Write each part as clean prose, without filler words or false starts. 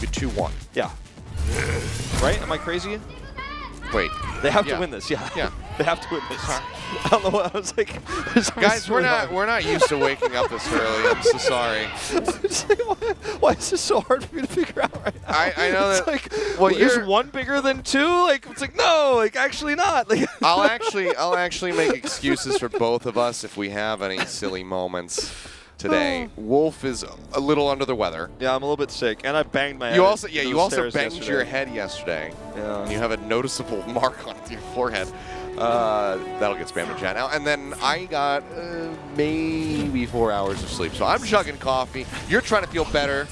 Be 2-1. Yeah. Right? Am I crazy? Wait. They have to win this. Yeah. Yeah. They have to win this. I don't know what I was like. Guys, we're not used to waking up this early. I'm so sorry. It's like, why is this so hard for me to figure out right now? I know it's that. Like, Well, is you're 1 bigger than 2? Like, it's like, no, like, actually not. Like, I'll actually make excuses for both of us if we have any silly moments today. Wolf is a little under the weather. Yeah, I'm a little bit sick, and I banged my head. You also banged yesterday. your head yesterday. Yeah. And you have a noticeable mark on your forehead. That'll get spammed in chat now. And then I got maybe 4 hours of sleep. So I'm chugging coffee. You're trying to feel better.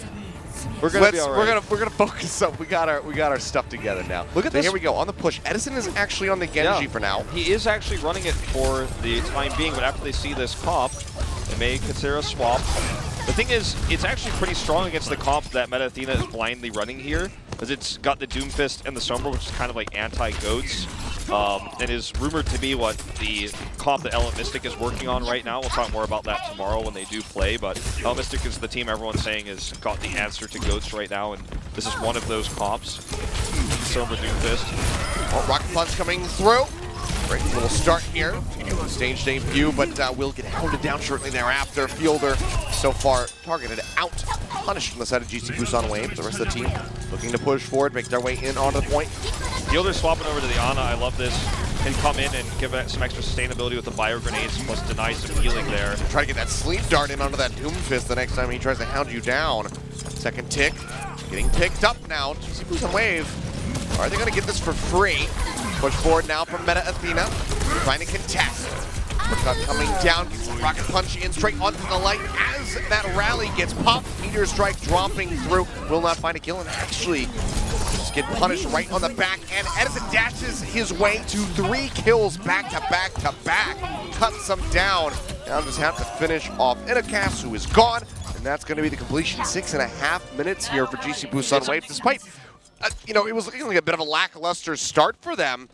We're gonna be all right. We're gonna focus up. We got our stuff together now. Look at so this. Here we go on the push. Edison is actually on the Genji for now. He is actually running it for the time being, but after they see this comp, they may consider a swap. The thing is, it's actually pretty strong against the comp that Meta Athena is blindly running here, because it's got the Doomfist and the Sombra, which is kind of like anti-goats. And is rumored to be what the comp that Element Mystic is working on right now. We'll talk more about that tomorrow when they do play, but Element Mystic is the team everyone's saying has got the answer to goats right now, and this is one of those comps. Sombra Doomfist. Oh, Rocket Punch coming through. Great little start here. Stage debut, but will get hounded down shortly thereafter. Fielder so far targeted out, punished from the side of GC Busan Wave. The rest of the team looking to push forward, make their way in onto the point. Fielder swapping over to the Ana. I love this. Can come in and give it some extra sustainability with the bio grenades, plus deny some healing there. Try to get that sleep dart in onto that Doomfist the next time he tries to hound you down. Second tick, getting picked up now. GC Busan Wave. Are they going to get this for free? Push forward now from Meta Athena, trying to contest. Uppercut coming down, gets a rocket punch in straight onto the light as that rally gets popped. Meteor strike dropping through, will not find a kill, and actually just get punished right on the back. And Edison dashes his way to 3 kills back to back to back, cuts them down. Now just have to finish off Inacast, who is gone, and that's going to be the completion. 6.5 minutes here for GC Busan Wave, despite. You know, it was looking like a bit of a lackluster start for them,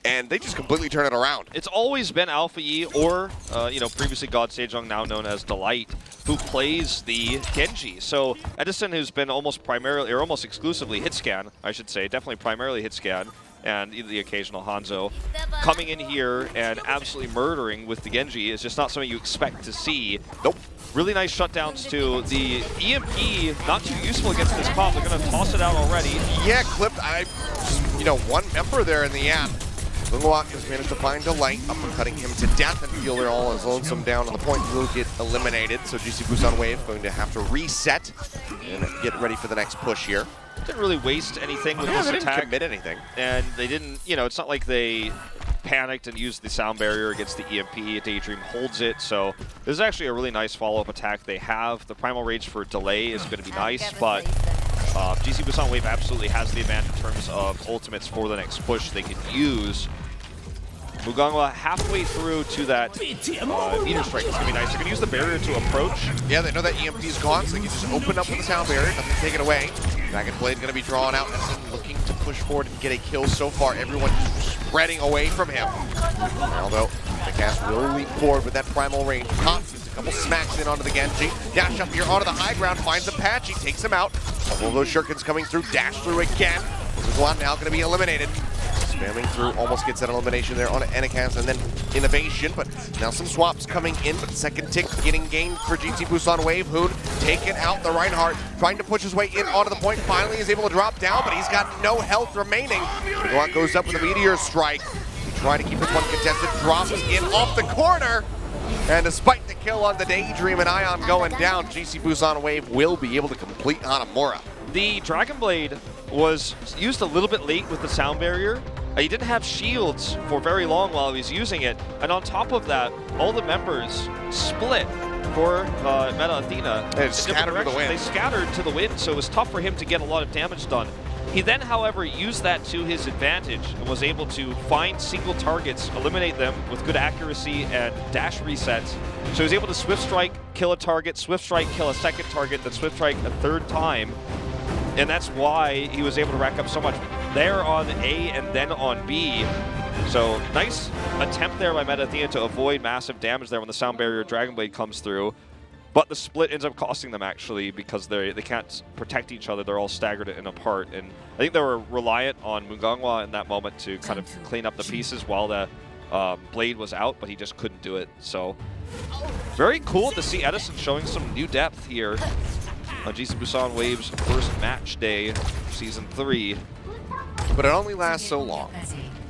and they just completely turn it around. It's always been Alpha E or, you know, previously God Sejong, now known as Delight, who plays the Genji. So Edison, who's been almost primarily, or almost exclusively hit scan, I should say, definitely primarily hit scan, and the occasional Hanzo, coming in here and absolutely murdering with the Genji is just not something you expect to see. Nope. Really nice shutdowns too. The EMP, not too useful against this comp. They're going to toss it out already. Yeah, clipped. You know, one member there in the app. Lungwak has managed to find Delight, uppercutting him to death, and Fielder all is lonesome down on the point, will get eliminated. So GC Busan Wave going to have to reset and get ready for the next push here. Didn't really waste anything with this they attack. didn't commit anything. And they didn't, you know, it's not like they panicked and used the sound barrier against the EMP. Daydream holds it, so this is actually a really nice follow-up attack they have. The Primal Rage for delay is going to be nice, but GC Busan Wave absolutely has the advantage in terms of ultimates for the next push they can use. Mugangwa halfway through to that meteor strike. It's going to be nice. They're going to use the barrier to approach. Yeah, they know that EMP's gone, so they can just open up with the sound barrier, nothing to take it away. Dragon Blade going to be drawn out, looking to push forward and get a kill so far. Everyone spreading away from him. Although the cast will leap forward with that primal range. Gets a couple smacks in onto the Genji. Dash up here onto the high ground, finds Apache, takes him out. Couple of those shurikens coming through, dash through again. One now going to be eliminated. Spamming through, almost gets that elimination there on Enikaz, and then Innovation, but now some swaps coming in, but second tick getting gained for GC Busan Wave. Hoon taking out the Reinhardt, trying to push his way in onto the point, finally is able to drop down, but he's got no health remaining. Glock goes up with a Meteor Strike. He tried to keep this one contested, drops in off the corner, and despite the kill on the Daydream and Ion going down, GC Busan Wave will be able to complete Hanamura. The Dragon Blade was used a little bit late with the sound barrier. He didn't have shields for very long while he was using it, and on top of that, all the members split for Meta Athena. They scattered to the wind. They scattered to the wind, so it was tough for him to get a lot of damage done. He then, however, used that to his advantage and was able to find single targets, eliminate them with good accuracy and dash resets. So he was able to Swift Strike, kill a target, Swift Strike, kill a second target, then Swift Strike a third time. And that's why he was able to rack up so much there on A and then on B. So nice attempt there by Meta Athena to avoid massive damage there when the sound barrier Dragon Blade comes through. But the split ends up costing them, actually, because they can't protect each other. They're all staggered and apart. And I think they were reliant on Mugangwa in that moment to kind of clean up the pieces while the Blade was out, but he just couldn't do it. So very cool to see Edison showing some new depth here on GC Busan Wave's first match day, Season 3. But it only lasts so long.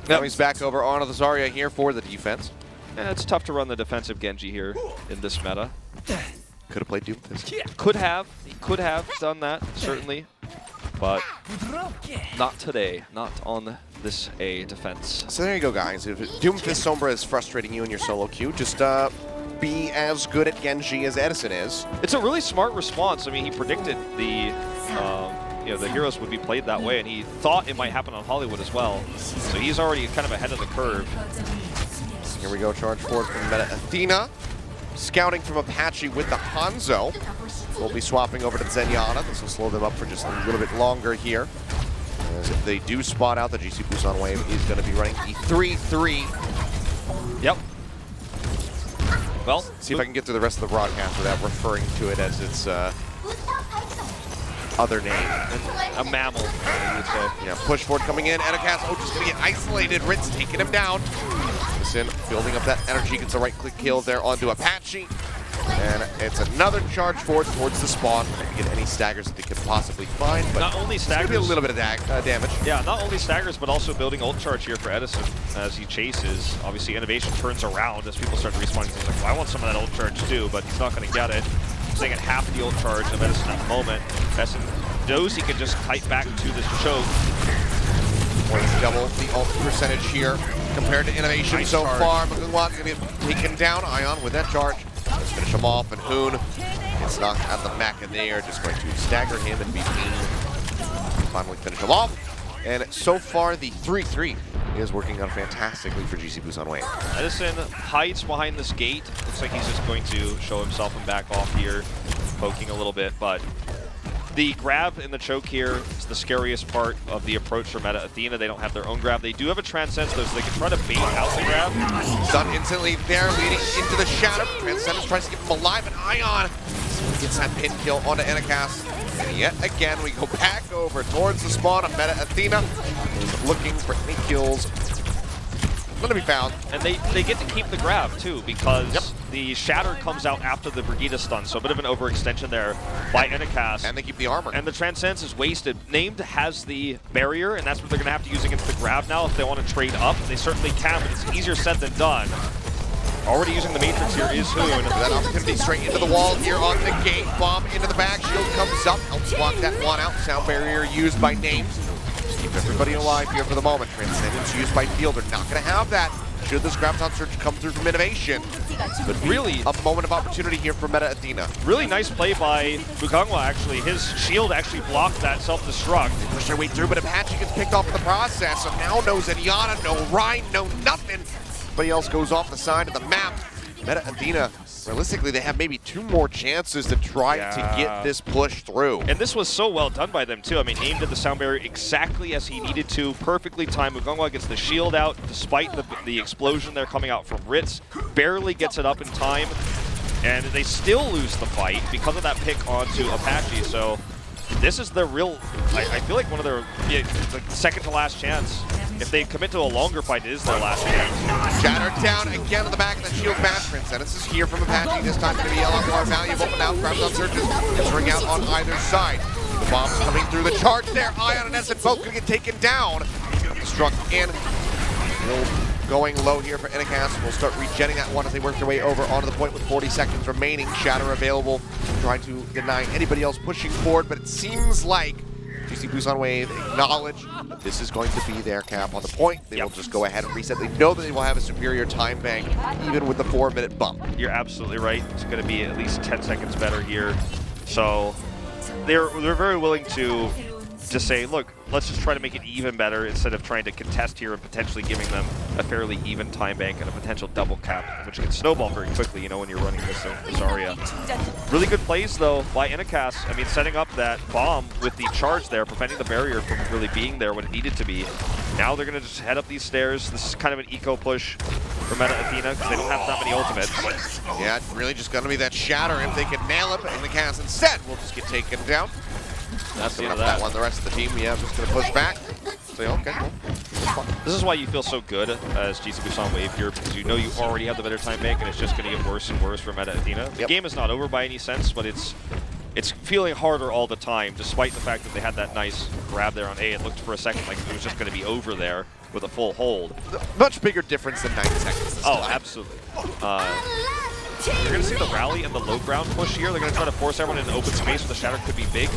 Now he's back over onto the Zarya here for the defense. Yeah, it's tough to run the defensive Genji here in this meta. Could have played Doomfist. Yeah, could have. He could have done that, certainly. But not today. Not on this A defense. So there you go, guys. If Doomfist Sombra is frustrating you in your solo queue, just be as good at Genji as Edison is. It's a really smart response. I mean, he predicted the the heroes would be played that way, and he thought it might happen on Hollywood as well. So he's already kind of ahead of the curve. Here we go, charge forward from Meta Athena. Scouting from Apache with the Hanzo. We'll be swapping over to Zenyatta. This will slow them up for just a little bit longer here. As if they do spot out, the GC Busan Wave is going to be running the 3-3. Yep. Well, see if I can get through the rest of the broadcast without referring to it as its other name. A mammal, you would say. Yeah, push forward coming in. Edicast, just going to get isolated. Ritz taking him down. In, building up that energy, gets a right-click kill there onto Apache. And it's another charge forward towards the spawn. Trying to get any staggers that they could possibly find. But not only staggers, a little bit of damage. Yeah, not only staggers, but also building ult charge here for Edison as he chases. Obviously, Innovation turns around as people start respawning. He's like, well, I want some of that ult charge too, but he's not going to get it. Staying at half the ult charge of Edison at the moment. Edison knows he can just kite back to this choke. More than double the ult percentage here compared to Innovation nice so charge. far. Mugangwa going to be taken down. Ion with that charge. Let's finish him off, and Hoon gets knocked at the Mac, and they are just going to stagger him and be finally finish him off. And so far, the 3-3 is working out fantastically for GC Busan Wave. Edison hides behind this gate. Looks like he's just going to show himself and back off here, poking a little bit, but the grab in the choke here is the scariest part of the approach for Meta Athena. They don't have their own grab. They do have a Transcendence, though, so they can try to bait out the grab. Done instantly there, leading into the shadow. Transcendence tries to keep him alive, and Ion gets that pin kill onto Edicast. And yet again, we go back over towards the spawn of Meta Athena, who's looking for any kills. Going to be found. And they get to keep the grab, too, because the Shatter comes out after the Brigida stun, so a bit of an overextension there by Edicast. And they keep the armor. And the Transcendence is wasted. Named has the barrier, and that's what they're going to have to use against the grab now if they want to trade up. They certainly can, but it's easier said than done. Already using the Matrix here is Hoon. That opportunity straight into the wall here on the gate. Bomb into the back. Shield comes up. Helps block that one out. Sound barrier used by Names. Keep everybody alive here for the moment. Transcendence used by Field. They're not going to have that should this Graviton Surge come through from Innovation. But really, a moment of opportunity here for Meta Athena. Really nice play by Mugangwa, actually. His shield actually blocked that self-destruct. They push their way through, but Apache gets picked off in the process. So now no Zenyatta, no Rhine, no nothing. Everybody else goes off the side of the map. Meta Athena, realistically, they have maybe 2 more chances to try to get this push through. And this was so well done by them, too. I mean, aimed at the sound barrier exactly as he needed to. Perfectly timed. Mugangwa gets the shield out, despite the explosion there coming out from Ritz. Barely gets it up in time. And they still lose the fight because of that pick onto Apache. So this is their real, I feel like one of their like second to last chance. If they commit to a longer fight, it is their last chance. Shattered down again on the back of the shield match. Transcendence is here from Apache. This time going to be a lot more valuable, but now Graviton Surges is ring out on either side. The bombs coming through the charge there. Ion and Essen both going to get taken down. Struck in. Going low here for Edicast. We'll start regenning that one as they work their way over onto the point with 40 seconds remaining. Shatter available. Trying to deny anybody else pushing forward, but it seems like GC Busan Wave acknowledge that this is going to be their cap on the point. They will just go ahead and reset. They know that they will have a superior time bank, even with the 4-minute bump. You're absolutely right. It's going to be at least 10 seconds better here. So they're very willing to to say, look, let's just try to make it even better instead of trying to contest here and potentially giving them a fairly even time bank and a potential double cap, which can snowball very quickly, you know, when you're running this area. Really good plays, though, by Inicas. I mean, setting up that bomb with the charge there, preventing the barrier from really being there when it needed to be. Now they're going to just head up these stairs. This is kind of an eco push for Meta Athena because they don't have that many ultimates. Yeah, really just going to be that shatter. If they can nail it, Inicas instead will just get taken down. That's the end of that one. The rest of the team, yeah, just going to push back. So, okay, cool. This is why you feel so good as GC Busan Wave here, because you know you already have the better time bank, and it's just going to get worse and worse for Meta Athena. The game is not over by any sense, but it's feeling harder all the time, despite the fact that they had that nice grab there on A. It looked for a second like it was just going to be over there with a full hold. Much bigger difference than 9 seconds. Oh, absolutely. You're going to see the rally and the low ground push here. They're going to try to force everyone in an open space where the shatter could be big.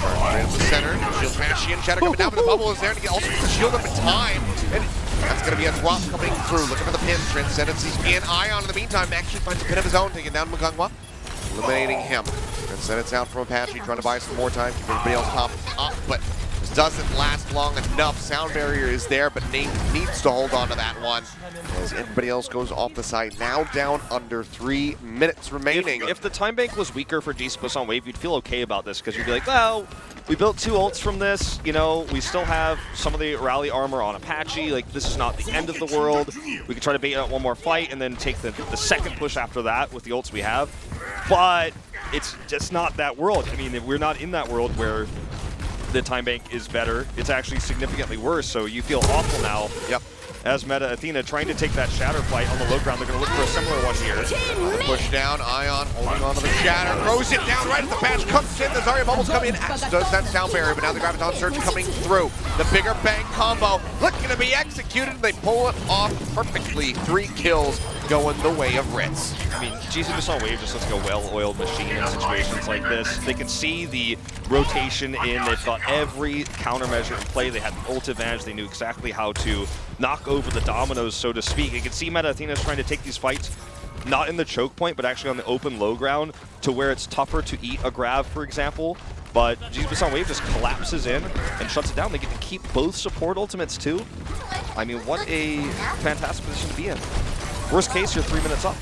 Right up the center, shield Bastion, shatter coming down, but the bubble is there to get also the shield up in time. And that's going to be a drop coming through. Looking for the pin. Transcendency's in. Ion in the meantime actually finds a pin of his own, taking down Mugangwa, eliminating him. Transcendence out from Apache, trying to buy some more time, keep everybody else popped up, but this doesn't last long enough. Sound barrier is there, but Nate needs to hold on to that one as everybody else goes off the side. Now down under 3 minutes remaining. If the time bank was weaker for GC Busan Wave, you'd feel okay about this because you'd be like, well, we built 2 ults from this, you know, we still have some of the rally armor on Apache, like this is not the end of the world. We could try to bait out one more fight and then take the second push after that with the ults we have. But it's just not that world. I mean, we're not in that world where the time bank is better. It's actually significantly worse, so you feel awful now. Yep. As Meta Athena trying to take that shatter fight on the low ground. They're going to look for a similar one here. Push down, Ion holding on to the shatter, throws it down right at the patch, comes in, the Zarya bubbles come in, as does that sound barrier, but now the Graviton Surge coming through. The bigger bang combo looking to be executed, they pull it off perfectly. 3 kills going the way of Ritz. I mean, GC Busan Wave just looks like a well-oiled machine in situations like this. They can see the rotation in, they've got every countermeasure in play, they had an ult advantage, they knew exactly how to knock over the dominoes, so to speak. You can see Meta Athena's trying to take these fights not in the choke point, but actually on the open low ground to where it's tougher to eat a grab, for example. But GC Busan Wave just collapses in and shuts it down. They get to keep both support ultimates too. I mean, what a fantastic position to be in. Worst case, you're 3 minutes up.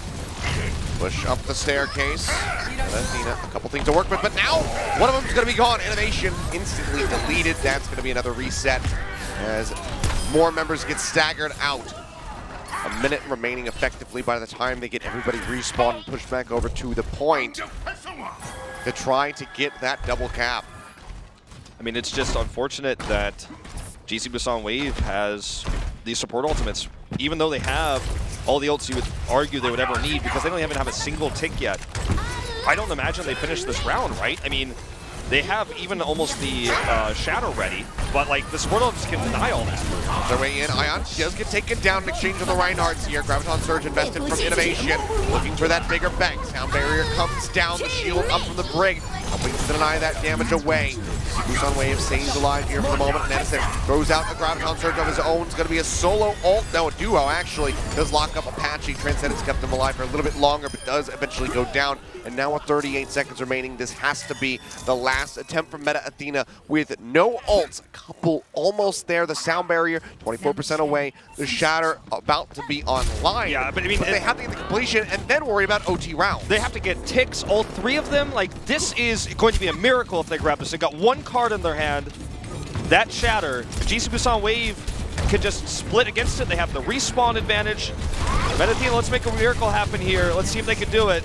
Push up the staircase. Athena, a couple things to work with, but now one of them is going to be gone. Innovation instantly deleted. That's going to be another reset as more members get staggered out. A minute remaining effectively by the time they get everybody respawned and pushed back over to the point to try to get that double cap. I mean, it's just unfortunate that GC Busan Wave has these support ultimates, even though they have all the ults you would argue they would ever need, because they don't even have a single tick yet. I don't imagine they finished this round, right? I mean, they have even almost the shadow ready, but like the support ultimates can deny all that. Their way in, Ion does get taken down in exchange of the Reinhardts here. Graviton Surge invested from Innovation, looking for that bigger bang. Sound barrier comes down, the shield up from the Brig, helping to deny that damage away. Busan Wave stays alive here for the moment, and Edison throws out a Graviton Surge of his own. It's going to be a solo ult, no, a duo actually. Does lock up Apache. Transcendence kept them alive for a little bit longer, but does eventually go down. And now with 38 seconds remaining, this has to be the last attempt from Meta Athena with no ults. A couple almost there. The sound barrier, 24% away. The shatter about to be online. Yeah, but I mean, they have to get the completion and then worry about OT rounds. They have to get ticks, all 3 of them. Like, this is going to be a miracle if they grab this. They got 1 card in their hand. That shatter. GC Busan Wave can just split against it. They have the respawn advantage. Meta Athena, let's make a miracle happen here. Let's see if they can do it.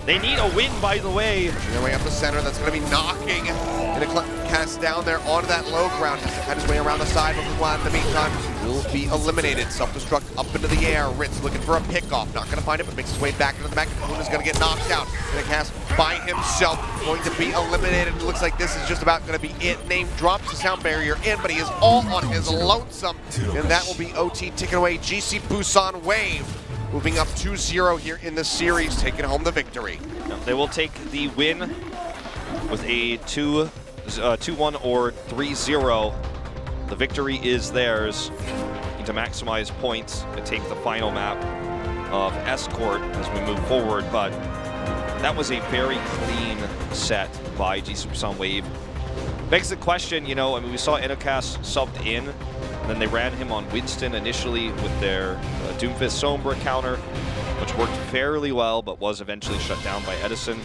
They need a win, by the way. Their way up the center, that's going to be knocking Inicas down there onto that low ground. Has to cut his way around the side, but Vlad in the meantime will be eliminated. Self-destruct up into the air. Ritz looking for a pickoff. Not going to find it, but makes his way back into the back. Luna's going to get knocked out. Inicas by himself going to be eliminated. It looks like this is just about going to be it. Name drops the sound barrier in, but he is all on his lonesome. And that will be OT taking away GC Busan Wave. Moving up 2-0 here in the series, taking home the victory. They will take the win with a 2-1 or 3-0. The victory is theirs. Need to maximize points and take the final map of Escort as we move forward, but that was a very clean set by GC Busan Wave. Begs the question, you know, I mean, we saw Enocast subbed in, and then they ran him on Winston initially with their Doomfist Sombra counter, which worked fairly well, but was eventually shut down by Edison.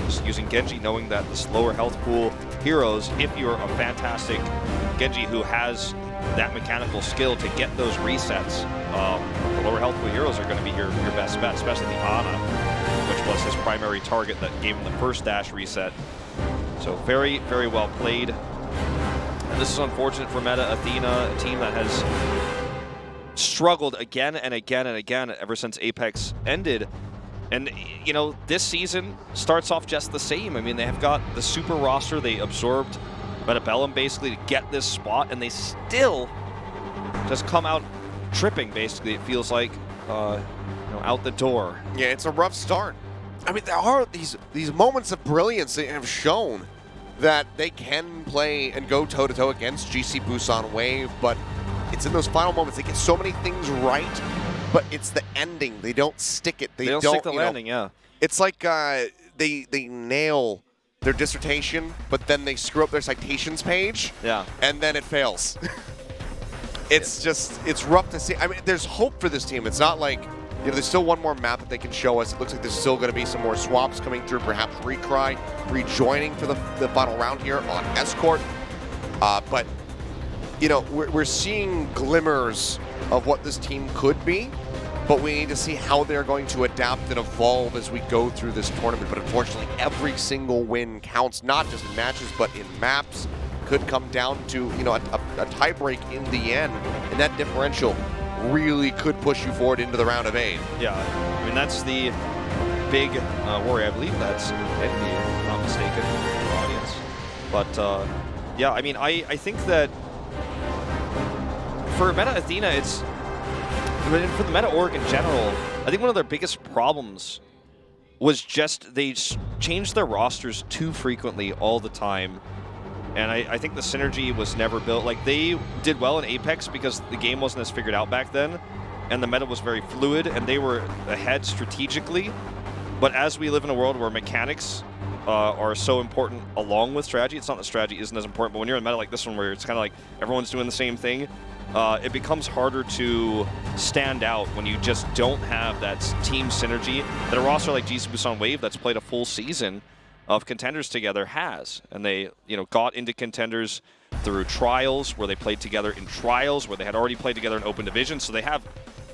Just using Genji, knowing that the slower health pool heroes, if you're a fantastic Genji who has that mechanical skill to get those resets, the lower health pool heroes are going to be your best bet, especially the Ana, which was his primary target that gave him the first dash reset. So very, very well played. And this is unfortunate for Meta Athena, a team that has struggled again and again and again ever since Apex ended. And, you know, this season starts off just the same. I mean, they have got the super roster. They absorbed Metabellum basically to get this spot, and they still just come out tripping, basically, it feels like, you know, out the door. Yeah, it's a rough start. I mean, there are these moments of brilliance that have shown that they can play and go toe-to-toe against GC Busan Wave, but it's in those final moments. They get so many things right, but it's the ending. They don't stick it. They don't stick the landing, yeah. It's like they nail their dissertation, but then they screw up their citations page, yeah, and then it fails. It's rough to see. I mean, there's hope for this team. It's not like, you know, there's still one more map that they can show us. It looks like there's still going to be some more swaps coming through, perhaps Recry rejoining for the final round here on Escort. But, you know, we're seeing glimmers of what this team could be, but we need to see how they're going to adapt and evolve as we go through this tournament. But unfortunately, every single win counts, not just in matches, but in maps. Could come down to, you know, a tiebreak in the end, and that differential really could push you forward into the round of 8. Yeah, I mean, that's the big worry. I believe that's Envy, if I'm not mistaken, in the audience. But, yeah, I mean, I think that for Meta Athena, it's, I mean, for the Meta org in general, I think one of their biggest problems was just they changed their rosters too frequently all the time. And I think the synergy was never built. Like, they did well in Apex because the game wasn't as figured out back then, and the meta was very fluid, and they were ahead strategically. But as we live in a world where mechanics are so important along with strategy, it's not that strategy isn't as important, but when you're in a meta like this one where it's kind of like everyone's doing the same thing, it becomes harder to stand out when you just don't have that team synergy that a roster like GC Busan Wave that's played a full season of Contenders together has. And they, you know, got into Contenders through trials, where they played together in trials, where they had already played together in open division. So they have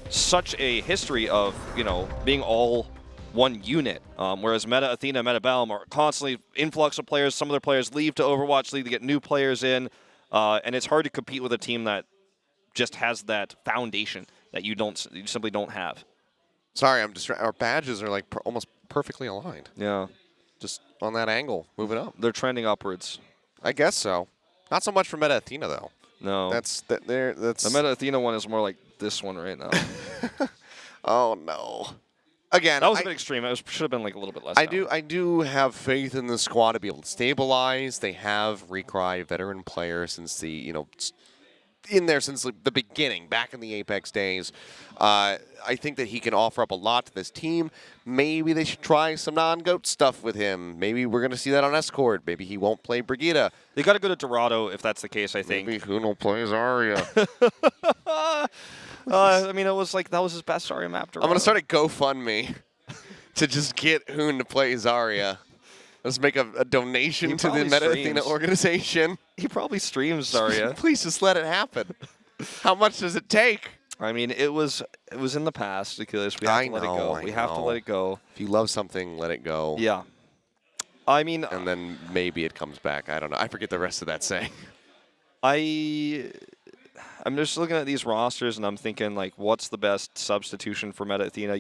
such a history of, you know, being all one unit. Whereas Meta Athena, Meta Belm are constantly influx of players. Some of their players leave to Overwatch League to get new players in. And it's hard to compete with a team that just has that foundation that you simply don't have. Sorry, I'm distracted. Our badges are like almost perfectly aligned. Yeah. Just on that angle, moving up. They're trending upwards. I guess so. Not so much for Meta Athena, though. No. That's the Meta Athena one is more like this one right now. Oh, no. Again, that was a bit extreme. It should have been like a little bit less. I do have faith in the squad to be able to stabilize. They have Recry, veteran player, since the, you know, in there since the beginning, back in the Apex days. I think that he can offer up a lot to this team. Maybe they should try some non-GOAT stuff with him. Maybe we're going to see that on Escort. Maybe he won't play Brigitte. They got to go to Dorado if that's the case, I think. Maybe Huno plays Zarya. I mean, it was like, that was his best Zarya map. Dorado. I'm going to start a GoFundMe to just get Hoon to play Zarya. Let's make a donation to the Meta Athena organization. He probably streams Zarya. Please just let it happen. How much does it take? I mean, it was in the past, Achilles. We have to let it go. We have to let it go. If you love something, let it go. Yeah. I mean, and then maybe it comes back. I don't know. I forget the rest of that saying. I'm just looking at these rosters and I'm thinking, like, what's the best substitution for Meta Athena?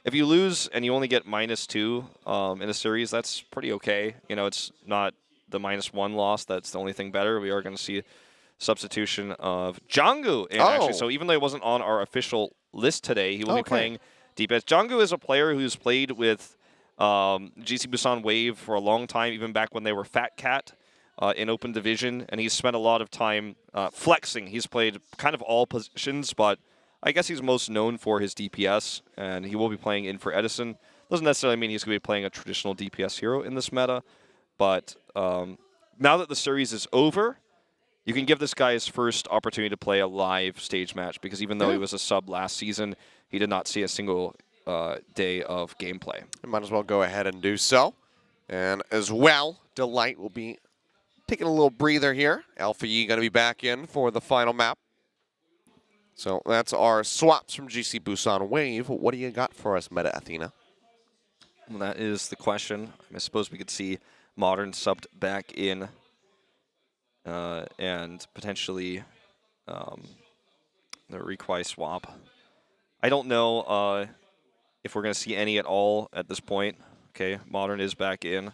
If you lose and you only get -2 in a series, that's pretty okay. You know, it's not the -1 loss. That's the only thing better. We are going to see substitution of Jungwoo in, actually. So even though he wasn't on our official list today, he will be playing DPS. Jungwoo is a player who's played with GC Busan Wave for a long time, even back when they were Fat Cat in open division, and he's spent a lot of time flexing. He's played kind of all positions, but I guess he's most known for his DPS, and he will be playing in for Edison. Doesn't necessarily mean he's going to be playing a traditional DPS hero in this meta, but now that the series is over, you can give this guy his first opportunity to play a live stage match, because even though he was a sub last season, he did not see a single day of gameplay. You might as well go ahead and do so. And as well, Delight will be taking a little breather here. Alpha E going to be back in for the final map. So that's our swaps from GC Busan Wave. What do you got for us, Meta Athena? Well, that is the question. I suppose we could see Modern subbed back in and potentially the Requai swap. I don't know if we're going to see any at all at this point. Okay, Modern is back in.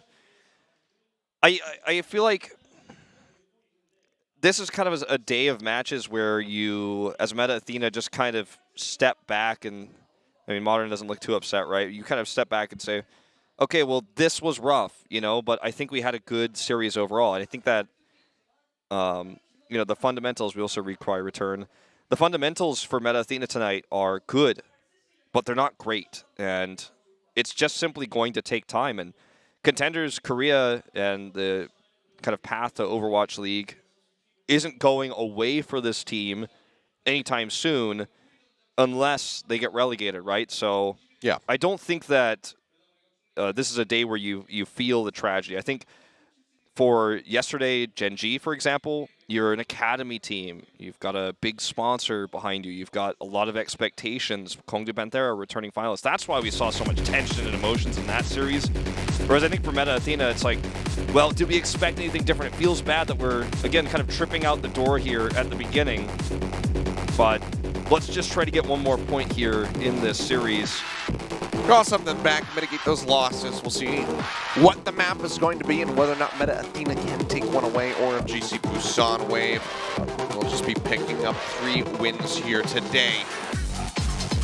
I feel like this is kind of a day of matches where you, as Meta Athena, just kind of step back and, I mean, Modern doesn't look too upset, right? You kind of step back and say, okay, well, this was rough, you know, but I think we had a good series overall. And I think that, you know, the fundamentals, we also require return. The fundamentals for Meta Athena tonight are good, but they're not great. And it's just simply going to take time. And Contenders, Korea, and the kind of path to Overwatch League isn't going away for this team anytime soon unless they get relegated, right? So yeah, I don't think that this is a day where you feel the tragedy. I think for yesterday, Gen G, for example, you're an academy team. You've got a big sponsor behind you. You've got a lot of expectations. Kong de Panthera returning finalists. That's why we saw so much tension and emotions in that series. Whereas I think for Meta Athena, it's like, well, did we expect anything different? It feels bad that we're, again, kind of tripping out the door here at the beginning. But let's just try to get one more point here in this series. Draw something back, mitigate those losses. We'll see what the map is going to be and whether or not Meta Athena can take one away, or if GC Busan Wave will just be picking up 3 wins here today.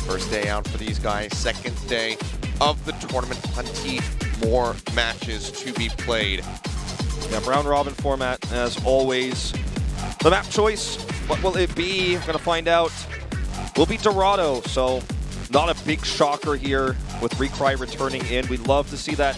First day out for these guys, second day of the tournament. Plenty more matches to be played. Yeah, round robin format as always. The map choice, what will it be? We're gonna find out. Will be Dorado, so not a big shocker here with Requai returning in. We'd love to see that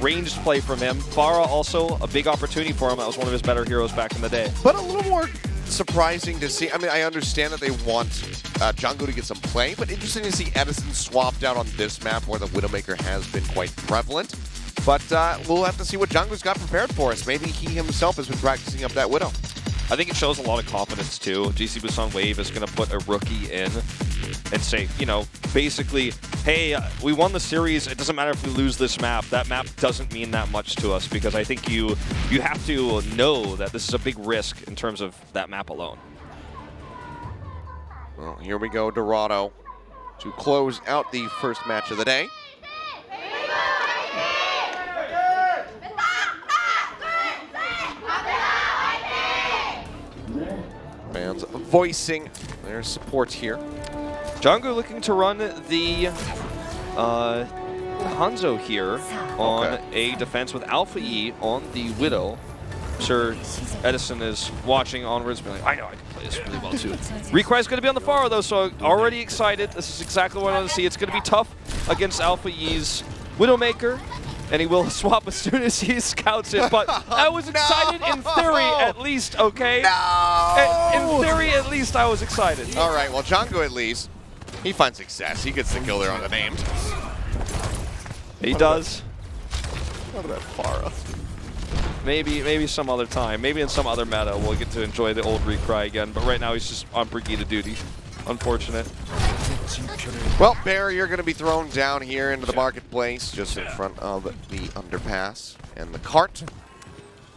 ranged play from him. Farah also a big opportunity for him. That was one of his better heroes back in the day. But a little more surprising to see. I mean, I understand that they want Django to get some play, but interesting to see Edison swapped out on this map where the Widowmaker has been quite prevalent. But we'll have to see what Django's got prepared for us. Maybe he himself has been practicing up that Widow. I think it shows a lot of confidence, too. GC Busan Wave is going to put a rookie in and say, you know, basically, hey, we won the series. It doesn't matter if we lose this map. That map doesn't mean that much to us, because I think you have to know that this is a big risk in terms of that map alone. Well, here we go, Dorado, to close out the first match of the day. Fans voicing their support here. Django looking to run the Hanzo here on a defense with Alpha E on the Widow. I'm sure Edison is watching onwards, being like, I know I can play this really well too. Requai's going to be on the Faro though, so already excited. This is exactly what I want to see. It's going to be tough against Alpha E's Widowmaker, and he will swap as soon as he scouts it. But I was excited in theory, at least, okay? No! In theory, at least, I was excited. All right, well, Django at least, he finds success. He gets the kill there on the named. He does. Look at that Farah. Maybe some other time. Maybe in some other meta we'll get to enjoy the old Requai again. But right now he's just on Brigida duty. Unfortunate. Well, barrier going to be thrown down here into the marketplace, just in front of the underpass and the cart.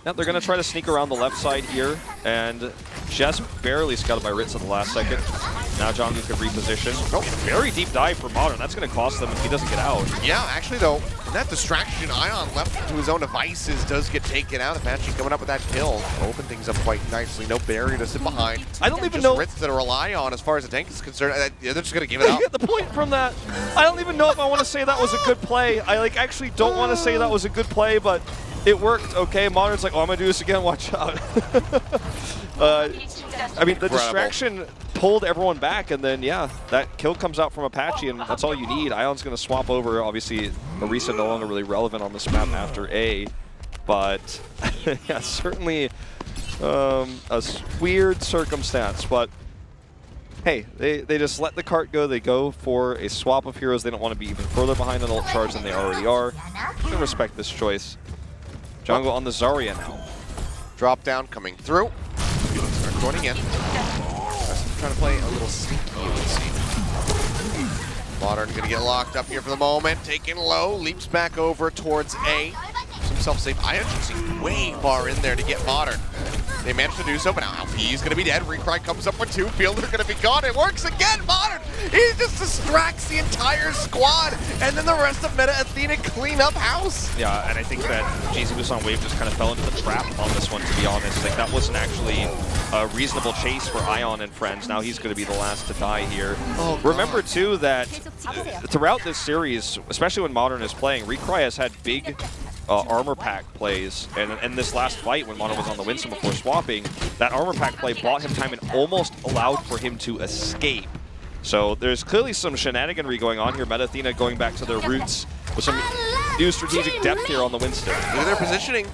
Yeah, they're going to try to sneak around the left side here, and just barely scouted by Ritz at the last second. Now Django can reposition. Oh, very deep dive for Modern. That's going to cost them if he doesn't get out. Yeah, actually, though, that distraction, Ion left to his own devices does get taken out. Apache coming up with that kill. Open things up quite nicely. No barrier to sit behind. I don't even just know. Ritz to rely on as far as the tank is concerned. They're just going to give it You up. get the point from that. I don't even know if I want to say that was a good play. I actually don't want to say that was a good play, but it worked, okay? Modern's like, oh, I'm going to do this again, watch out. I mean, the distraction pulled everyone back, and then, yeah, that kill comes out from Apache, and that's all you need. Ion's going to swap over. Obviously, Orisa no longer really relevant on this map after A, but Yeah, certainly a weird circumstance, but hey, they just let the cart go. They go for a swap of heroes. They don't want to be even further behind on ult charge than they already are. I respect this choice. Jungle on the Zarya now. Drop down coming through. Start joining in. Trying to play a little sneaky, you would see. Modern gonna get locked up here for the moment. Taken low, leaps back over towards A. Keeps himself safe. I actually see way far in there to get Modern. They managed to do so, but now Alfie's gonna be dead. Recry comes up with 2. Fielder gonna be gone. It works again. Modern! He just distracts the entire squad, and then the rest of Meta Athena clean up house. Yeah, and I think that GC Busan Wave just kind of fell into the trap on this one, to be honest. Like, that wasn't actually a reasonable chase for Ion and friends. Now he's going to be the last to die here. Oh, remember, too, that throughout this series, especially when Modern is playing, Recry has had big armor pack plays, and in this last fight when Modern was on the Winston before swapping, that armor pack play bought him time and almost allowed for him to escape. So there's clearly some shenaniganry going on here. Meta Athena going back to their roots with some new strategic depth here on the Winston. Look at their positioning.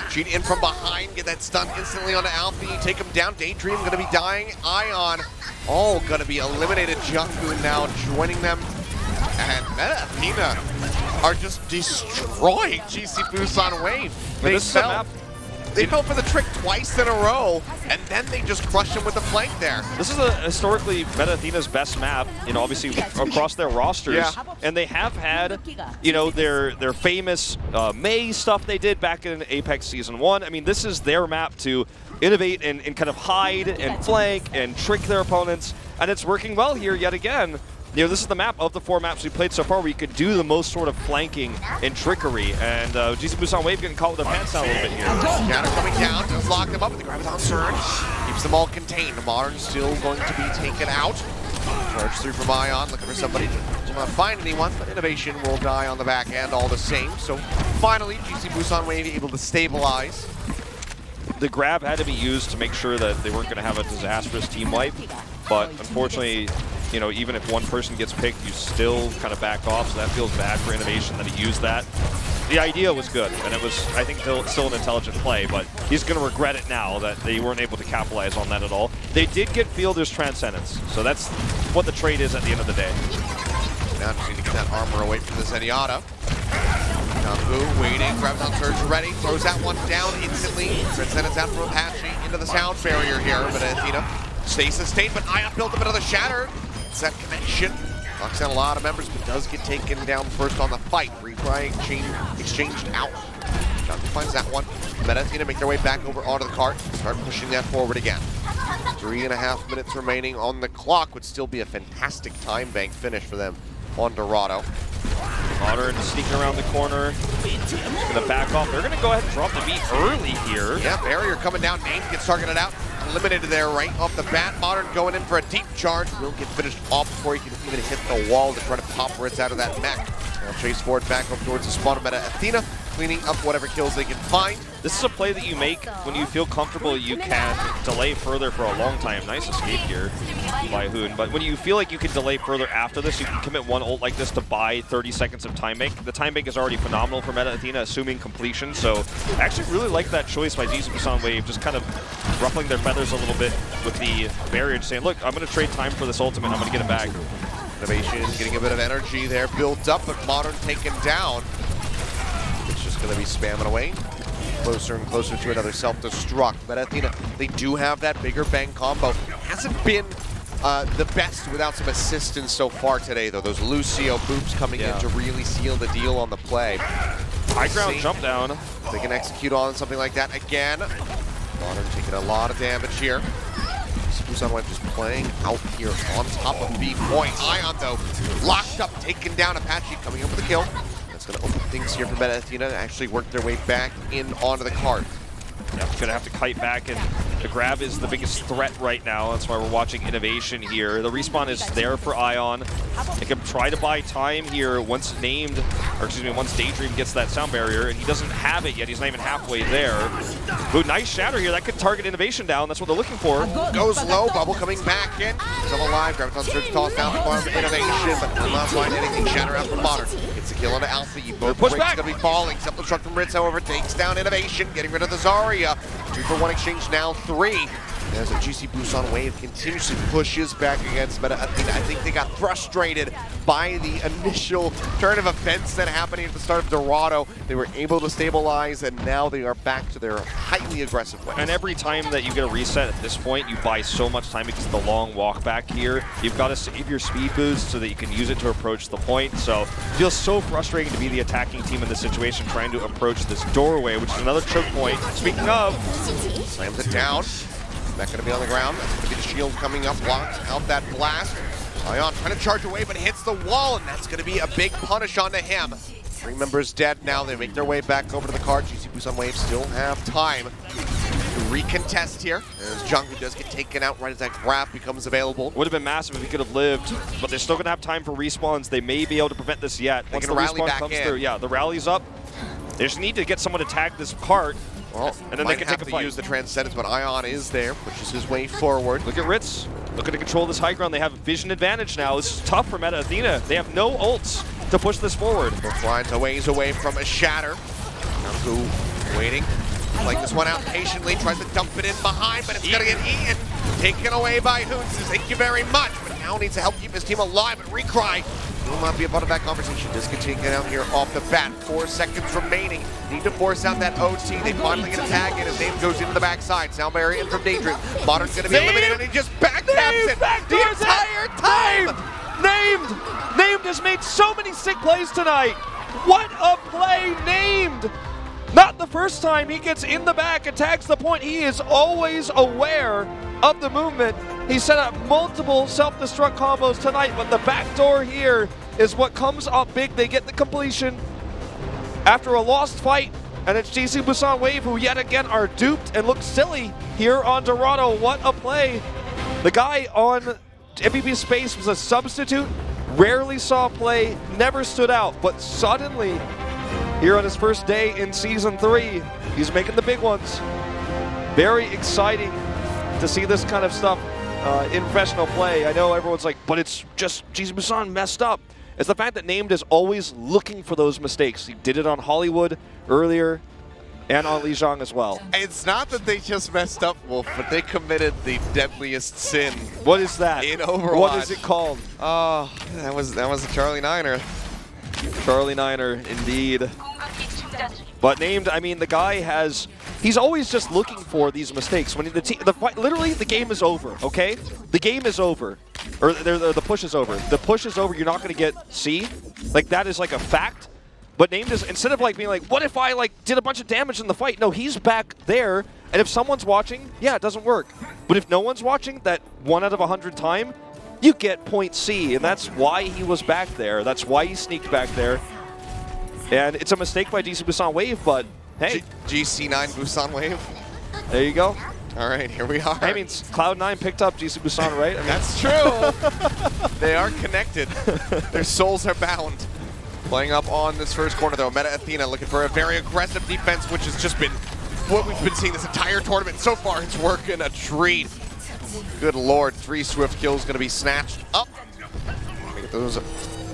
Cheat in from behind, get that stun instantly onto Alfie, take him down. Daydream going to be dying. Ion all going to be eliminated. Jungkook now joining them. And Meta Athena are just destroying GC Busan Wave. They fell for the trick twice in a row, and then they just crushed him with the flank there. This is historically Meta Athena's best map, you know, obviously across their rosters. Yeah. And they have had, you know, their famous May stuff they did back in Apex Season 1. I mean, this is their map to innovate and kind of hide and flank and trick their opponents, and it's working well here yet again. You know, this is the map of the 4 maps we played so far where you could do the most sort of flanking and trickery, and GC Busan Wave getting caught with their pants down a little bit here. Shadow coming down, just locked them up with the Graviton Surge. Keeps them all contained. Modern still going to be taken out. Charge through from Ion, looking for somebody to not find anyone, but Innovation will die on the back end all the same. So finally, GC Busan Wave able to stabilize. The grab had to be used to make sure that they weren't going to have a disastrous team wipe, but unfortunately, you know, even if one person gets picked, you still kind of back off, so that feels bad for Innovation that he used that. The idea was good, and it was, I think, still an intelligent play, but he's going to regret it now that they weren't able to capitalize on that at all. They did get Fielder's Transcendence, so that's what the trade is at the end of the day. Now just need to get that armor away from the Zenyatta. Jungkook waiting, grabs on Surge ready, throws that one down instantly. Transcendence out from Apache into the sound barrier here, but Athena stays sustained, but Ion built a bit of the shatter. It's that connection. Knocks down a lot of members, but does get taken down first on the fight. Recry exchanged out. Jungkook finds that one. Meta Athena make their way back over onto the cart. Start pushing that forward again. 3.5 minutes remaining on the clock. Would still be a fantastic time bank finish for them on Dorado. Modern sneaking around the corner. Gonna back off. They're gonna go ahead and drop the beat early here. Yeah, barrier coming down. Name gets targeted out. Eliminated there right off the bat. Modern going in for a deep charge. Will get finished off before he can even hit the wall to try to pop Ritz out of that mech. Now chase forward back up towards the spawn of Meta Athena, cleaning up whatever kills they can find. This is a play that you make when you feel comfortable you can delay further for a long time. Nice escape here by Hoon. But when you feel like you can delay further after this, you can commit one ult like this to buy 30 seconds of time bank. The time bank is already phenomenal for Meta Athena, assuming completion. So I actually really like that choice by GC Busan Wave, just kind of ruffling their feathers a little bit with the barrier, saying, look, I'm going to trade time for this ultimate, I'm going to get it back. Innovation getting a bit of energy there built up, but Modern taken down. It's just going to be spamming away. Closer and closer to another self-destruct. Meta Athena, they do have that bigger bang combo. Hasn't been the best without some assistance so far today, though. Those Lucio boops coming in to really seal the deal on the play. High ground jump down. They can execute on something like that again. Modern taking a lot of damage here. Busan Wave just playing out here on top of B point. Ion, though, locked up, taken down. Apache coming up with a kill. That's going to open things here for Meta Athena to actually work their way back in onto the cart. Yeah, gonna have to kite back, and the grab is the biggest threat right now. That's why we're watching Innovation here. The respawn is there for Ion. They can try to buy time here once once Daydream gets that sound barrier, and he doesn't have it yet. He's not even halfway there. Ooh, nice shatter here. That could target Innovation down. That's what they're looking for. Goes low, Bubble coming back in. Still alive. Graviton Surge tossed down the farm for Innovation, but will not find anything. Shatter out from Modern. Gets Gets a kill onto Alpha. Both Push breaks back. gonna be falling. Self-destruct from Ritz, however, takes down Innovation, getting rid of the Zarya. 2-for-1 exchange now, 3. As the GC Busan wave continuously pushes back against Meta Athena. I think they got frustrated by the initial turn of events that happened at the start of Dorado. They were able to stabilize, and now they are back to their highly aggressive ways. And every time that you get a reset at this point, you buy so much time because of the long walk back here. You've got to save your speed boost so that you can use it to approach the point. So it feels so frustrating to be the attacking team in this situation, trying to approach this doorway, which is another choke point. Speaking of, slams it down. Not going to be on the ground. That's going to be the shield coming up, blocks out that blast. Ion trying to charge away, but hits the wall, and that's going to be a big punish onto him. 3 members dead now. They make their way back over to the card. GC Busan Wave still have time to recontest here. As Jungwoo does get taken out right as that grab becomes available. would have been massive if he could have lived, but they're still going to have time for respawns. They may be able to prevent this yet. Once the rally respawn back comes in. through, yeah, the rally's up. They just need to get someone to tag this cart. Well, and then they can take a fight. use the Transcendence, but Ion is there, pushes his way forward. Look at Ritz, looking to control this high ground. They have vision advantage now. This is tough for Meta Athena. They have no ults to push this forward. Finds a ways away from a shatter. Jungwoo waiting, playing this one out patiently, tries to dump it in behind, but it's gonna get eaten. Taken away by Hoons. Thank you very much, but now needs to help keep his team alive. And Recry will not be a part of that conversation. Just getting it out here off the bat. 4 seconds remaining. Need to force out that OT. They finally get a tag in. His name goes into the backside. Sound barrier in from Daedric. Modern's going to be eliminated, and he just backtaps it the entire time. Named has made so many sick plays tonight. What a play, Named. Not the first time he gets in the back and tags the point. He is always aware of the movement. He set up multiple self-destruct combos tonight, but the back door here is what comes up big. They get the completion after a lost fight, and it's GC Busan Wave who yet again are duped and look silly here on Dorado. What a play. The guy on MVP Space was a substitute, rarely saw play, never stood out, but suddenly here on his first day in Season 3, he's making the big ones. Very exciting to see this kind of stuff in professional play. I know everyone's like, but it's just GC Busan messed up. It's the fact that Named is always looking for those mistakes. He did it on Hollywood earlier and on Lijiang as well. It's not that they just messed up, Wolf, but they committed the deadliest sin. What is that? In Overwatch. What is it called? Oh, that was a Charlie Niner. Charlie Niner, indeed. But Named, I mean, the guy he's always just looking for these mistakes. When literally the game is over, okay? The game is over. Or the push is over. The push is over, you're not going to get C. Like, that is like a fact. But Named is, instead of like being like, what if I like did a bunch of damage in the fight? No, he's back there. And if someone's watching, yeah, it doesn't work. But if no one's watching, that 1 out of 100 time, you get point C. And that's why he was back there. That's why he sneaked back there. And it's a mistake by GC Busan Wave, but hey. GC9 Busan Wave. There you go. All right, here we are. I mean, Cloud9 picked up GC Busan, right? I mean, that's true. They are connected. Their souls are bound. Playing up on this first corner, though. Meta Athena looking for a very aggressive defense, which has just been what we've been seeing this entire tournament. So far, it's working a treat. Good lord, 3 swift kills going to be snatched up. Get those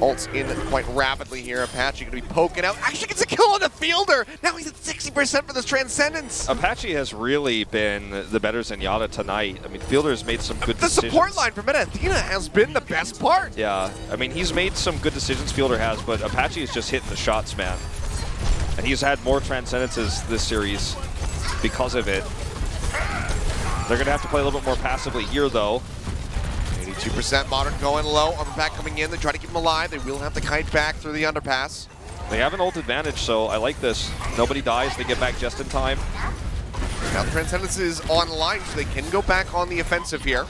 ults in quite rapidly here. Apache going to be poking out. Actually gets a kill on the fielder. Now he's at 60% for this Transcendence. Apache has really been the better Zenyatta tonight. I mean, Fielder's made some good decisions. The support line for Meta Athena has been the best part. Yeah, I mean, he's made some good decisions, Fielder has, but Apache is just hitting the shots, man. And he's had more Transcendences this series because of it. They're going to have to play a little bit more passively here, though. 82% Modern going low. Armor pack coming in. They try to keep him alive. They will have to kite back through the underpass. They have an ult advantage, so I like this. Nobody dies. They get back just in time. Now the Transcendence is online, so they can go back on the offensive here.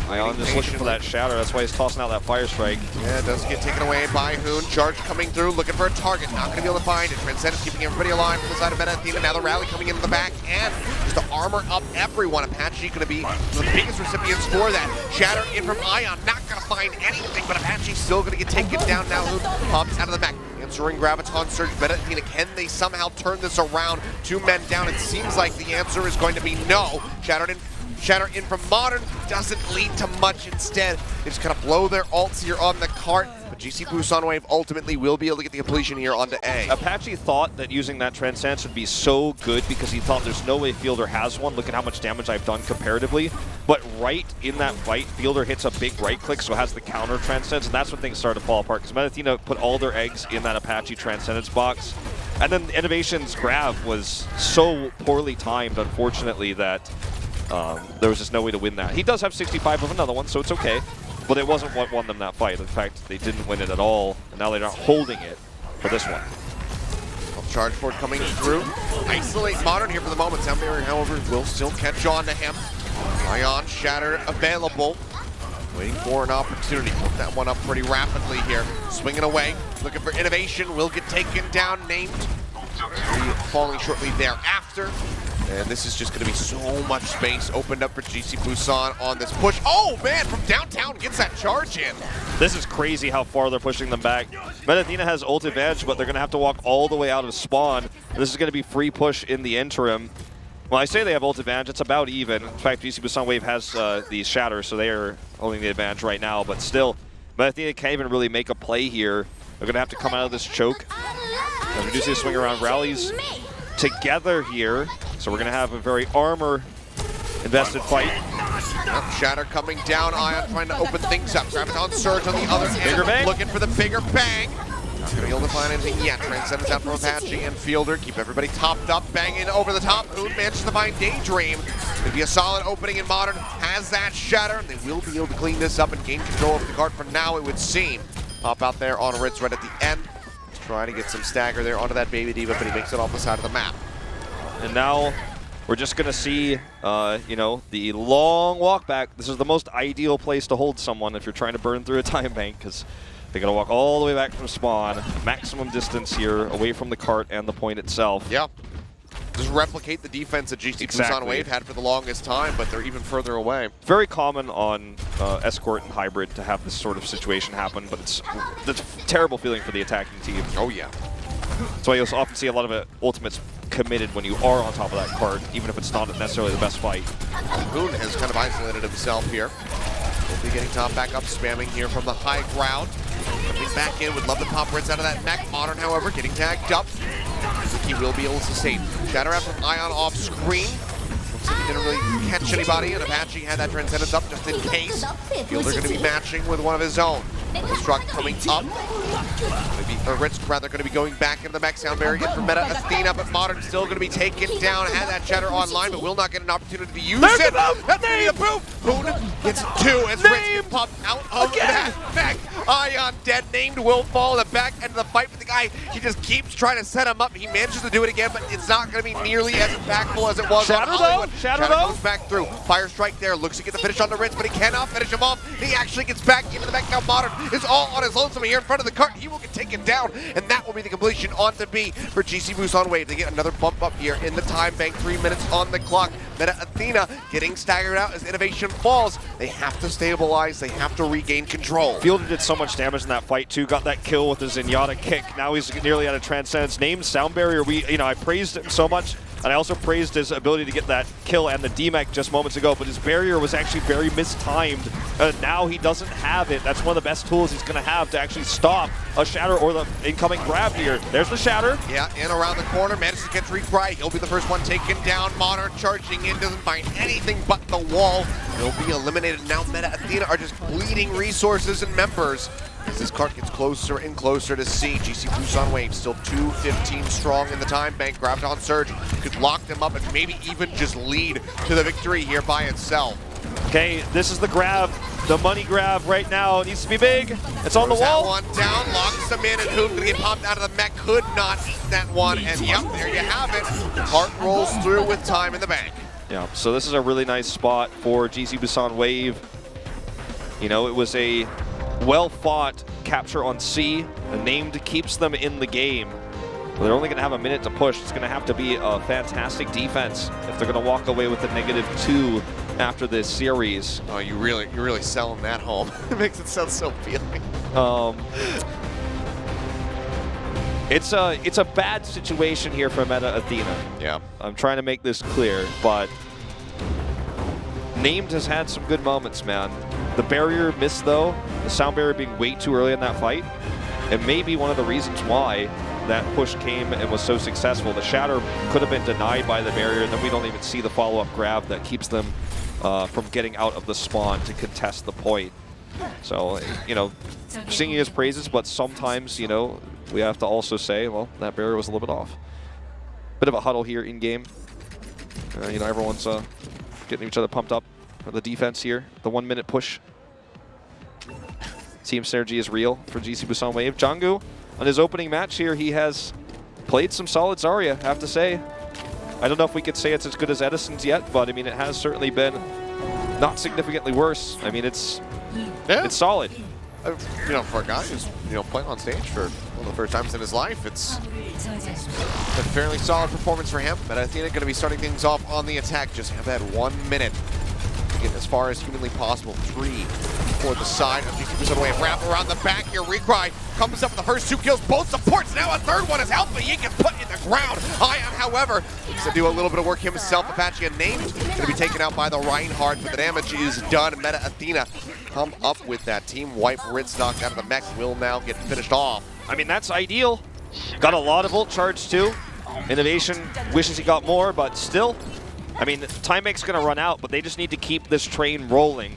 Ion just looking for that shatter. That's why he's tossing out that fire strike. Yeah, it does get taken away by Hoon. Charge coming through, looking for a target. Not going to be able to find it. Transcendence keeping everybody alive from the side of Meta Athena. Now the rally coming into the back, and just to armor up everyone. Apache going to be the biggest recipients for that. Shatter in from Ion. Not going to find anything, but Apache still going to get taken down now. Hoon pops out of the back. Answering Graviton Surge. Meta Athena, can they somehow turn this around? 2 men down. It seems like the answer is going to be no. Shatter in from Modern doesn't lead to much. Instead, they just kind of blow their ults here on the cart. but GC Busan Wave ultimately will be able to get the completion here onto A. Apache thought that using that Transcendence would be so good because he thought there's no way Fielder has one. Look at how much damage I've done comparatively. But right in that fight, Fielder hits a big right click, so has the counter Transcendence, and that's when things started to fall apart because Athena put all their eggs in that Apache Transcendence box. And then Innovation's grab was so poorly timed, unfortunately, that there was just no way to win that. He does have 65 of another one, so it's okay. But it wasn't what won them that fight. In fact, they didn't win it at all, and now they're not holding it for this one. Charge forward coming through. Isolate Modern here for the moment. Sound Barrier, however, will still catch on to him. Ion Shatter available. Waiting for an opportunity. Put that one up pretty rapidly here. Swinging away. Looking for Innovation. Will get taken down. Named. Falling shortly thereafter. And this is just going to be so much space opened up for GC Busan on this push. Oh, man, from downtown gets that charge in. This is crazy how far they're pushing them back. Athena has ult advantage, but they're going to have to walk all the way out of spawn. This is going to be free push in the interim. Well, I say they have ult advantage. It's about even. In fact, GC Busan Wave has the Shatter, so they are holding the advantage right now. But still, Athena can't even really make a play here. They're going to have to come out of this choke. As we do see a swing around rallies together here. So we're going to have a very armor-invested fight. Yep, Shatter coming down. Ion trying to open things up. Graviton Surge on the other end. Bigger bang. Looking for the bigger bang. Not going to be able to find anything yet. Transcendence out from Apache and Fielder. Keep everybody topped up. Banging over the top. Hoon manages to find Daydream. Could be a solid opening in Modern. Has that Shatter. And they will be able to clean this up and gain control of the card for now, it would seem. Pop out there on Ritz right at the end. Trying to get some stagger there onto that Baby Diva, but he makes it off the side of the map. And now we're just going to see, you know, the long walk back. This is the most ideal place to hold someone if you're trying to burn through a time bank, because they're going to walk all the way back from spawn. Maximum distance here away from the cart and the point itself. Yeah. Just replicate the defense that GC Busan Wave had for the longest time, but they're even further away. Very common on Escort and Hybrid to have this sort of situation happen, but it's a terrible feeling for the attacking team. Oh, yeah. That's why you'll often see a lot of ultimates committed when you are on top of that cart, even if it's not necessarily the best fight. Hoon has kind of isolated himself here. Will be getting top back up, spamming here from the high ground. Coming back in, would love to pop Ritz out of that mech. Modern, however, getting tagged up. I think he will be able to sustain. Shatter out from Ion off screen. Looks like he didn't really catch anybody, and Apache had that Transcendence up just in case. Fielder going to be matching with one of his own. Struck coming up. Maybe Ritz rather going to be going back into the mech. Sound Barrier in for Meta Athena, but Modern still going to be taken down. Had that Shatter online, but will not get an opportunity to use it. That's going to be a boom. Hoon gets two as Ritz gets popped out of that mech. Ion dead. Named will fall in the back end of the fight, but the guy, he just keeps trying to set him up. He manages to do it again, but it's not going to be nearly as impactful as it was Shatter on though. Hollywood. Shatter goes back through. Fire strike there. Looks to get the finish on the Ritz, but he cannot finish him off. He actually gets back into the mech. Now Modern is all on his lonesome here in front of the cart. He will get taken down, and that will be the completion on to B for GC Busan Wave. They get another bump up here in the time bank. 3 minutes on the clock. Meta Athena getting staggered out as Innovation falls. They have to stabilize. They have to regain control. Fielder did so much damage in that fight too. Got that kill with the Zenyatta kick. Now he's nearly out of Transcendence. Named Sound Barrier. I praised him so much. And I also praised his ability to get that kill and the DMAC just moments ago, but his barrier was actually very mistimed. Now he doesn't have it. That's one of the best tools he's going to have to actually stop a Shatter or the incoming grab here. There's the Shatter. Yeah, in around the corner, manages to catch Retry. He'll be the first one taken down. Modern charging in, doesn't find anything but the wall. He'll be eliminated. Now Meta Athena are just bleeding resources and members. As this cart gets closer and closer to C, GC Busan Wave still 2:15 strong in the time bank. Graviton Surge could lock them up and maybe even just lead to the victory here by itself. Okay, this is the grab, the money grab right now. It needs to be big. It's on the wall. That one down, locks them in, and Hoon gonna get popped out of the mech. Could not eat that one, and yep, there you have it. Cart rolls through with time in the bank. Yeah, so this is a really nice spot for GC Busan Wave. You know, it was a well-fought capture on C. The Named keeps them in the game. They're only going to have a minute to push. It's going to have to be a fantastic defense if they're going to walk away with a -2 after this series. Oh, you're really selling that home. It makes it sound so appealing. It's a bad situation here for Meta Athena. Yeah. I'm trying to make this clear, but Named has had some good moments, man. The barrier missed, though. The sound barrier being way too early in that fight. It may be one of the reasons why that push came and was so successful. The shatter could have been denied by the barrier, and then we don't even see the follow-up grab that keeps them from getting out of the spawn to contest the point. So, you know, singing his praises, but sometimes, you know, we have to also say, well, that barrier was a little bit off. Bit of a huddle here in game. You know, everyone's getting each other pumped up for the defense here. The 1 minute push. Team synergy is real for GC Busan Wave. Jungkook, on his opening match here, he has played some solid Zarya, I have to say. I don't know if we could say it's as good as Edison's yet, but I mean, it has certainly been not significantly worse. I mean, it's solid. You know, for a guy who's, you know, playing on stage for one of the first times in his life, it's a fairly solid performance for him. But Athena going to be starting things off on the attack. Just have that 1 minute to get as far as humanly possible. 3 for the side of GC away. Wrap around the back here. Recry comes up with the first 2 kills. Both supports. Now a third one is Alpha. He gets put in the ground. Ion, however, needs to do a little bit of work himself. Apache and Named going to be taken out by the Reinhardt, but the damage is done. Meta Athena come up with that team wipe. Ritz knocked out of the mech will now get finished off. I mean, that's ideal. Got a lot of ult charge too. Innovation wishes he got more, but still, I mean, time bank's gonna run out, but they just need to keep this train rolling.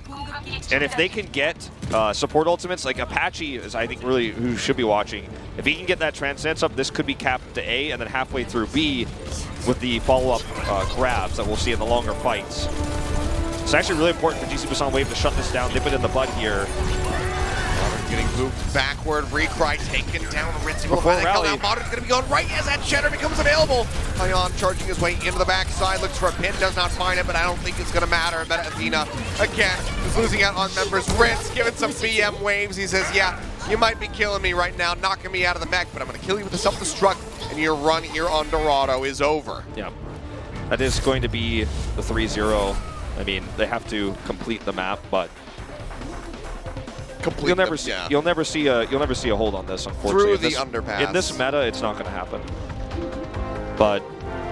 And if they can get support ultimates, like Apache is, I think, really who should be watching. If he can get that Transcendence up, this could be capped to A, and then halfway through B with the follow-up grabs that we'll see in the longer fights. It's actually really important for GC Busan Wave to shut this down, nip it in the bud here. Getting moved backward, Recry taken down, Ritzy will find a kill. Now Modern's going to be going right as that Cheddar becomes available. Ion charging his way into the backside, looks for a pin, does not find it, but I don't think it's going to matter. Meta Athena, again, is losing out on members. Ritz giving some BM waves. He says, yeah, you might be killing me right now, knocking me out of the mech, but I'm going to kill you with the self-destruct, and your run here on Dorado is over. Yeah, that is going to be the 3-0. I mean, they have to complete the map, but you'll never see a hold on this, unfortunately. Through the underpass. In this meta, it's not going to happen. But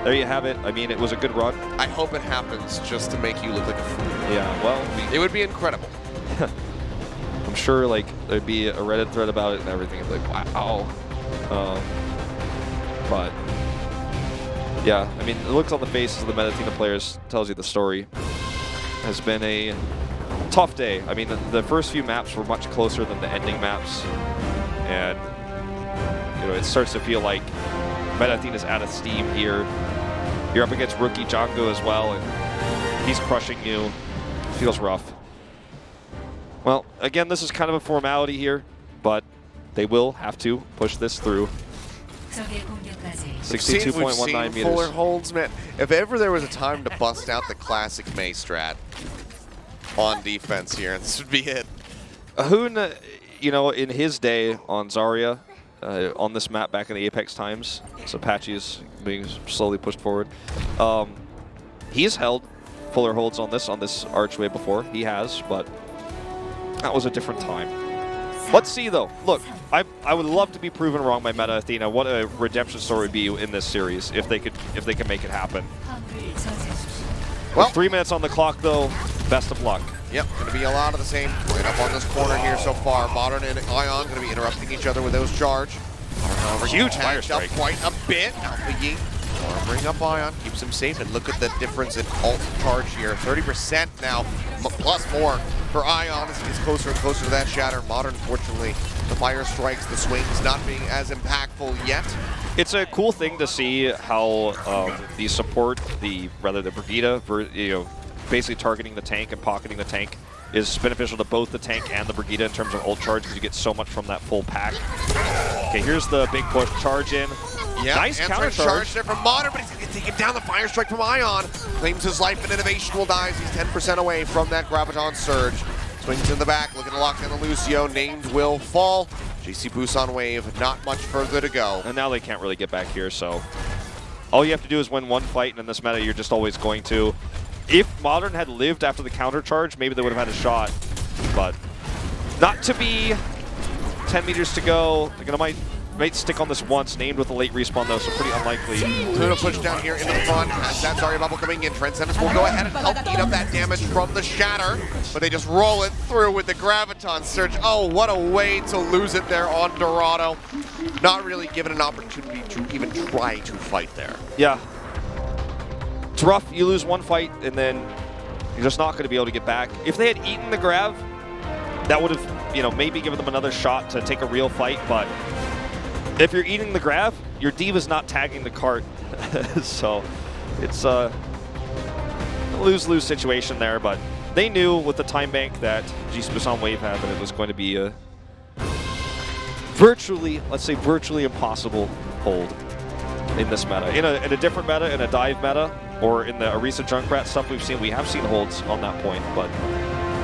there you have it. I mean, it was a good run. I hope it happens just to make you look like a fool. Yeah, well, it would be incredible. I'm sure like there'd be a Reddit thread about it and everything. It's like, wow. But yeah, I mean, the looks on the faces of the Meta Athena players tells you the story. Has been a tough day. I mean, the first few maps were much closer than the ending maps, and you know, it starts to feel like Meta Athena's out of steam here. You're up against rookie Jungkook as well, and he's crushing you. Feels rough. Well, again, this is kind of a formality here, but they will have to push this through. 62.19 meters. Fuller holds, man. If ever there was a time to bust out the classic Mei strat on defense here, this would be it. Ahun, you know, in his day on Zarya, on this map back in the Apex times, so Apache is being slowly pushed forward. He's held fuller holds on this archway before. He has, but that was a different time. Let's see though. Look, I would love to be proven wrong by Meta Athena. What a redemption story would be in this series if they can make it happen. Well, 3 minutes on the clock though. Best of luck. Yep, going to be a lot of the same right up on this corner here so far. Modern and Ion going to be interrupting each other with those charge. Huge fire strike. Quite a bit. Alpha Yeet bring up Ion, keeps him safe, and look at the difference in ult charge here. 30% now, plus more for Ion as he gets closer and closer to that shatter. Modern, fortunately, the fire strikes, the swings not being as impactful yet. It's a cool thing to see how the support, the Brigida, you know, basically targeting the tank and pocketing the tank is beneficial to both the tank and the Brigida in terms of ult charge because you get so much from that full pack. Okay, here's the big push, charge in. Yeah, nice counter charge there from Modern, but he's going to take down the fire strike from Ion. Claims his life and innovation will die as he's 10% away from that Graviton surge. Swings in the back, looking to lock down the Lucio. Named will fall. GC Busan Wave, not much further to go. And now they can't really get back here, so all you have to do is win one fight, and in this meta, you're just always going to. If Modern had lived after the counter charge, maybe they would have had a shot, but not to be. 10 meters to go. They're gonna might might stick on this once, named with a late respawn though, so pretty unlikely. Tuna push down here into the front. As that Zarya bubble coming in, Transcendence will go ahead and help eat up that damage from the Shatter, but they just roll it through with the Graviton Surge. Oh, what a way to lose it there on Dorado. Not really given an opportunity to even try to fight there. Yeah. It's rough. You lose one fight, and then you're just not going to be able to get back. If they had eaten the Grav, that would have, you know, maybe given them another shot to take a real fight, but if you're eating the Grav, your D.Va's not tagging the cart. So it's a lose-lose situation there, but they knew with the time bank that GC Busan Wave had that it was going to be a virtually, let's say virtually impossible hold in this meta. In a different meta, in a dive meta, or in the Orisa Junkrat stuff we've seen, we have seen holds on that point, but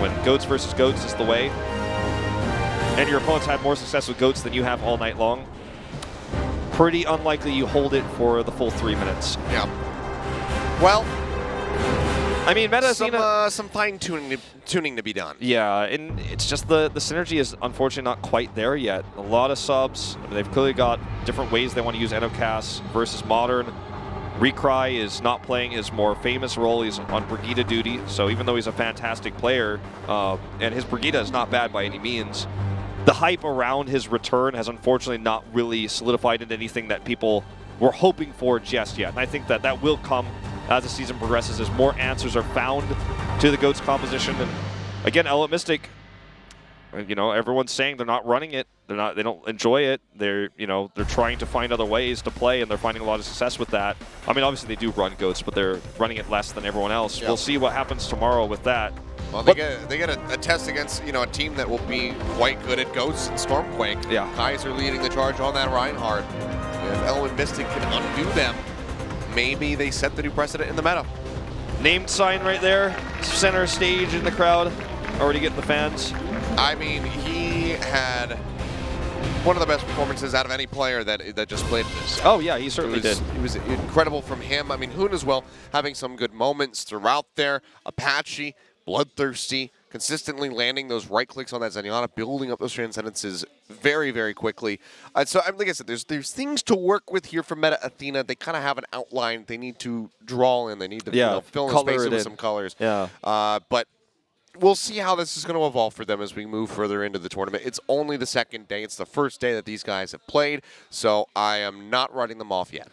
when goats versus goats is the way, and your opponent's had more success with goats than you have all night long, pretty unlikely you hold it for the full 3 minutes. Yeah. Well, I mean, Meta Athena, some fine-tuning to be done. Yeah, and it's just the synergy is unfortunately not quite there yet. A lot of subs, I mean, they've clearly got different ways they want to use Enocast versus Modern. Recry is not playing his more famous role. He's on Brigida duty, so even though he's a fantastic player, and his Brigida is not bad by any means, the hype around his return has unfortunately not really solidified into anything that people were hoping for just yet. And I think that that will come as the season progresses, as more answers are found to the GOATS composition. And again, Element Mystic, you know, everyone's saying they're not running it. They don't enjoy it. They're trying to find other ways to play, and they're finding a lot of success with that. I mean, obviously they do run GOATS, but they're running it less than everyone else. Yep. We'll see what happens tomorrow with that. Well, they get a test against, you know, a team that will be quite good at GOATS and Stormquake. Yeah. Kaiser leading the charge on that Reinhardt. If Element Mystic can undo them, maybe they set the new precedent in the meta. Named sign right there, center stage in the crowd, already getting the fans. I mean, he had one of the best performances out of any player that just played this. Oh yeah, he certainly did. It was incredible from him. I mean, Hoon as well, having some good moments throughout there. Apache, bloodthirsty, consistently landing those right clicks on that Zenyatta, building up those transcendences very, very quickly. So, like I said, there's things to work with here for Meta Athena. They kind of have an outline they need to draw in. They need to fill in the space with some colors. Yeah. But we'll see how this is going to evolve for them as we move further into the tournament. It's only the second day. It's the first day that these guys have played, so I am not writing them off yet.